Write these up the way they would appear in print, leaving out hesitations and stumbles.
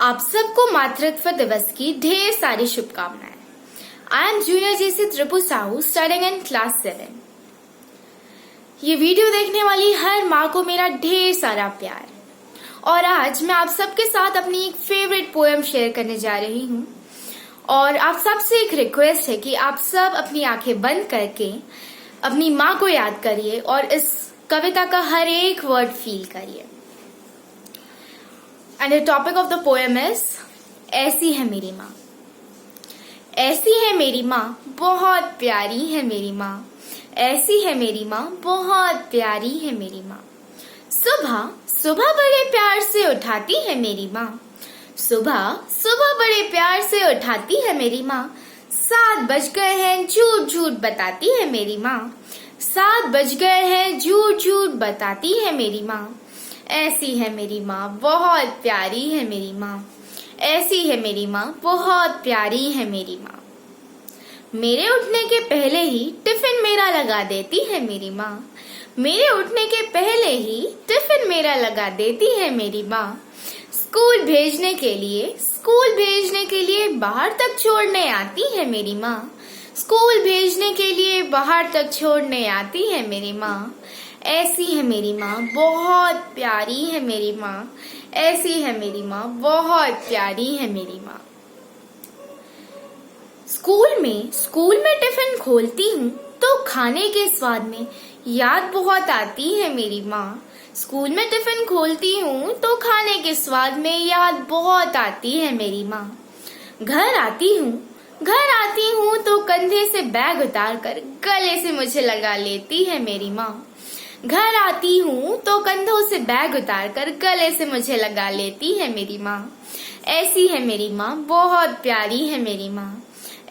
आप सबको मातृत्व दिवस की ढेर सारी शुभकामनाएं। I am junior JC Tripu Sahu studying in class 7। ये वीडियो देखने वाली हर माँ को मेरा ढेर सारा प्यार। और आज मैं आप सबके साथ अपनी एक फेवरेट पोएम शेयर करने जा रही हूँ। और आप सबसे एक रिक्वेस्ट है कि आप सब अपनी आंखें बंद करके अपनी माँ को याद करिए और इस कविता का हर एक वर्ड फील करिए। And the topic of the poem is ऐसी है मेरी माँ। ऐसी है मेरी माँ, बहुत प्यारी है मेरी माँ। ऐसी है मेरी माँ, बहुत प्यारी है मेरी माँ। सुबह सुबह बड़े प्यार से उठाती है मेरी माँ। सुबह सुबह बड़े प्यार से उठाती है मेरी माँ। 7 बज गए हैं, झूठ झूठ बताती है मेरी माँ। 7 बज गए हैं, झूठ झूठ बताती है मेरी माँ। ऐसी है मेरी माँ, बहुत प्यारी है मेरी माँ। ऐसी है मेरी माँ, बहुत प्यारी है मेरी माँ। मेरे उठने के पहले ही टिफिन मेरा लगा देती है मेरी माँ। मेरे उठने के पहले ही टिफिन मेरा लगा देती है मेरी माँ। स्कूल भेजने के लिए बाहर तक छोड़ने आती है मेरी माँ। स्कूल भेजने के लिए बाहर तक छोड़ने आती है मेरी माँ। ऐसी है मेरी माँ, बहुत प्यारी है मेरी माँ। ऐसी है मेरी माँ, बहुत प्यारी है मेरी माँ। स्कूल में टिफिन खोलती हूँ तो खाने के स्वाद में याद बहुत आती है मेरी माँ। स्कूल में टिफिन खोलती हूँ तो खाने के स्वाद में याद बहुत आती है मेरी माँ। घर आती हूँ तो कंधे से बैग उतार कर गले से मुझे लगा लेती है मेरी माँ। घर आती हूँ तो कंधों से बैग उतार कर गले से मुझे लगा लेती है मेरी माँ। ऐसी है मेरी माँ, बहुत प्यारी है मेरी माँ।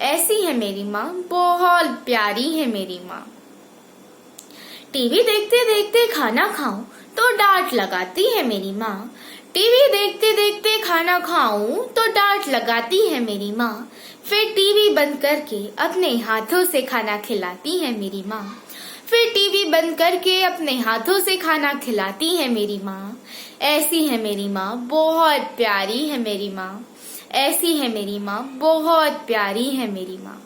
ऐसी है मेरी माँ, बहुत प्यारी है मेरी माँ। टीवी देखते देखते खाना खाऊं तो डांट लगाती है मेरी माँ। टीवी देखते देखते खाना खाऊं तो डांट लगाती है मेरी माँ। फिर टीवी बंद करके अपने हाथों से खाना खिलाती है मेरी माँ। फिर टीवी बंद करके अपने हाथों से खाना खिलाती है मेरी माँ। ऐसी है मेरी माँ, बहुत प्यारी है मेरी माँ। ऐसी है मेरी माँ, बहुत प्यारी है मेरी माँ।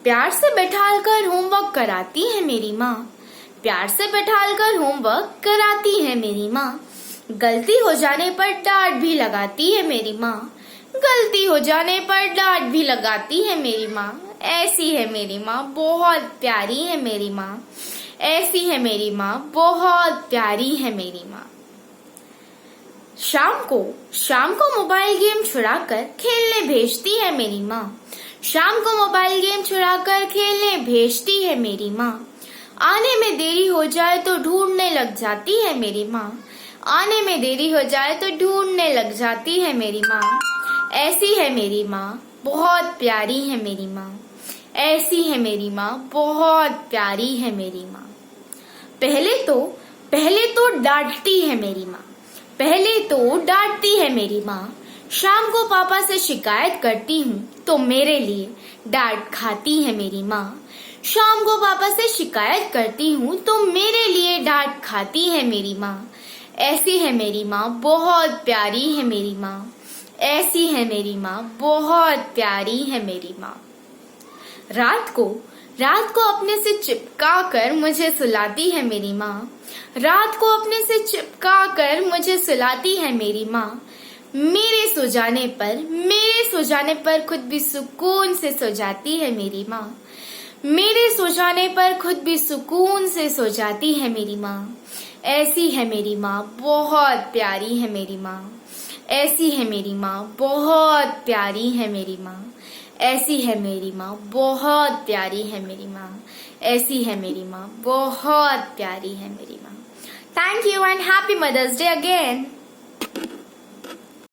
प्यार से बैठालकर होमवर्क कराती है मेरी माँ। प्यार से बैठालकर होमवर्क कराती है मेरी माँ। गलती हो जाने पर डांट भी लगाती है मेरी माँ। गलती हो जाने पर डांट भी लगाती है मेरी माँ। ऐसी है मेरी माँ, बहुत प्यारी है मेरी माँ। ऐसी है मेरी माँ, बहुत प्यारी है मेरी माँ। शाम को मोबाइल गेम छुड़ाकर खेलने भेजती है मेरी माँ। शाम को मोबाइल गेम छुड़ाकर खेलने भेजती है मेरी माँ। आने में देरी हो जाए तो ढूंढने लग जाती है मेरी माँ। आने में देरी हो जाए तो ढूंढने लग जाती है मेरी माँ। ऐसी है मेरी माँ, बहुत प्यारी है मेरी माँ। ऐसी है मेरी माँ, बहुत प्यारी है मेरी माँ। पहले तो डांटती है मेरी माँ। पहले तो डांटती है मेरी माँ। शाम को पापा से शिकायत करती हूँ तो मेरे लिए डांट खाती है मेरी माँ। शाम को पापा से शिकायत करती हूँ तो मेरे लिए डांट खाती है मेरी माँ। ऐसी है मेरी माँ, बहुत प्यारी है मेरी माँ। ऐसी है मेरी माँ, बहुत प्यारी है मेरी माँ। रात को अपने से चिपका कर मुझे सुलाती है मेरी माँ। रात को अपने से चिपका कर मुझे सुलाती है मेरी माँ। मेरे सो जाने पर खुद भी सुकून से सो जाती है मेरी माँ। मेरे सो जाने पर खुद भी सुकून से सो जाती है मेरी माँ। ऐसी है मेरी माँ, बहुत प्यारी है मेरी माँ। ऐसी है मेरी माँ, बहुत प्यारी है मेरी माँ। ऐसी है मेरी माँ, बहुत प्यारी है मेरी माँ। ऐसी है मेरी माँ, बहुत प्यारी है मेरी माँ। Thank you and happy mother's day again.